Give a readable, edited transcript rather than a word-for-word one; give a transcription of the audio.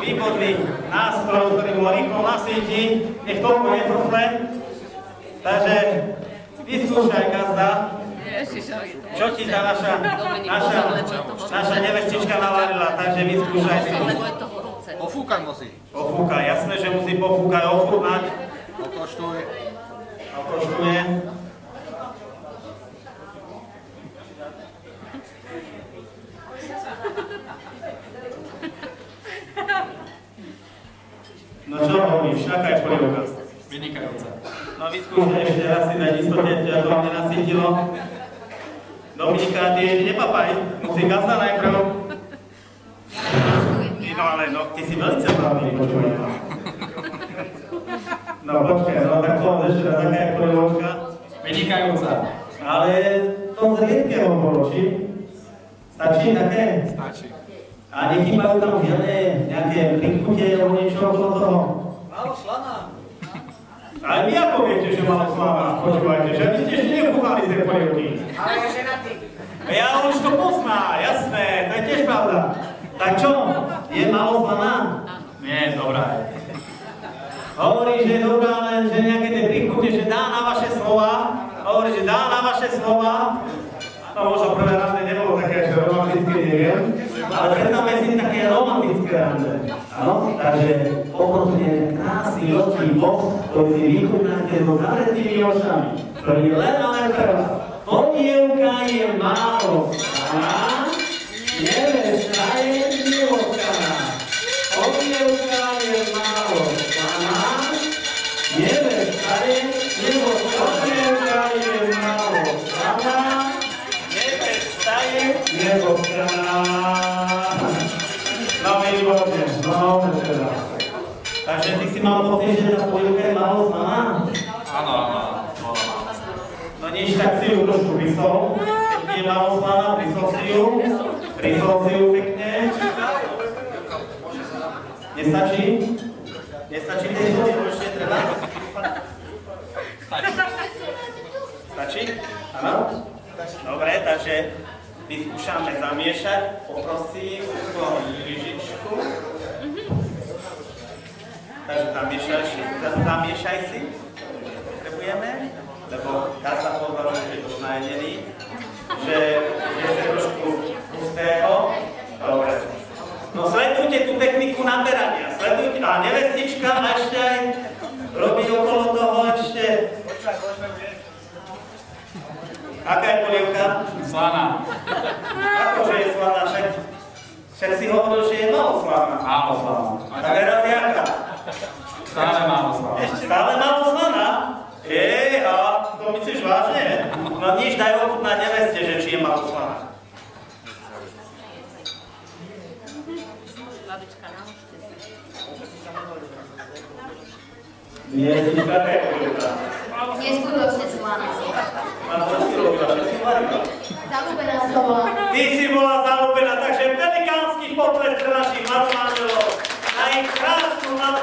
výborný nástroj, ktorý mu rýchlo nasvietí, nech toľko netrfle. Takže vyskúšaj, gazda. Čo ti tá naša nevestička navarila, takže vyskúšaj si. Ofúkaj musí. Ofúkaj, jasné, že musí pofúkať, ochutnať. Okoštuj. Okoštuje. No čo hovoríš, aká je polievka? Vynikajúca. No vyskúšaj ešte raz si dať istote, ťa to nenasýtilo. Dominika, ty ešte nepapaj, musí gazda najprv. No ale no, ty si veľmi správny, počúvaj ma. No počkaj, no tak to ešte raz, aká je polievka? Vynikajúca. Ale to z riedkeho bolo, či? Stačí také? Stačí. A nechýbajú tam žiadne nejaké prinkute alebo niečo okolo toho? Málo slaná. Ale vy ako viete, že málo slaná? Počúvajte, že vy ste ešte nechúvali z tej polievky. Ale je ženatý. Ja už to pozná, jasné, to je tiež pravda. Tak čo? Je málo slaná? Nie, dobrá. Hovorí, že je dobrá, len že nejaké tie prinkute, že dá na vaše slova. Hovorí, že dá na vaše slova. No možno prvé rande nebolo také ešte romantické, neviem. Ale predstavme si také romantické rande. Áno, takže poprosím krásny očný boh, ktorý si vychutnáte so zavretými očami. Ktorý je len a len pre vás. Polievka je málo slaná, nevesta je nevoskaná. Polievka je málo slaná, nevesta je nevoskaná. Polievka je málo slaná, nevesta je nevoskaná. No výborne, no teda. Takže ty si mal pocit, že tá polievka je málo slaná? Áno. No nič, tak si ju trošku prisol. Keď je málo slaná, prisol si ju. Prisol si ju pekne. Nestačí? Nestačí tej soli, ešte treba? Stačí? Áno? Dobre, takže vyskúšame zamiešať. Poprosím lyžičku. Takže zamiešaj si. Potrebujeme. Lebo dá sa povedať, že je to najedený. Že je trošku pustého. Dobre. No sledujte tú techniku naberania. Sledujte. A nevestička ešte aj robí okolo toho ešte. Aká je polievka? Slaná. Akože je slaná? Však si hovoril, že je málo slaná. Málo slaná. Tak teraz jaká? Stále málo slaná. Ešte stále málo slaná? A to myslíš vážne? No nič, daj ochutnať neveste, že či je málo slaná. Nie, taká je polievka. Neskutočne slaná. A čo si robila? Čo si varila? Zalúbená som bola. Ty si bola zalúbená, takže velikánsky potlesk pre našich mladých manželov. Na ich krásnu mladú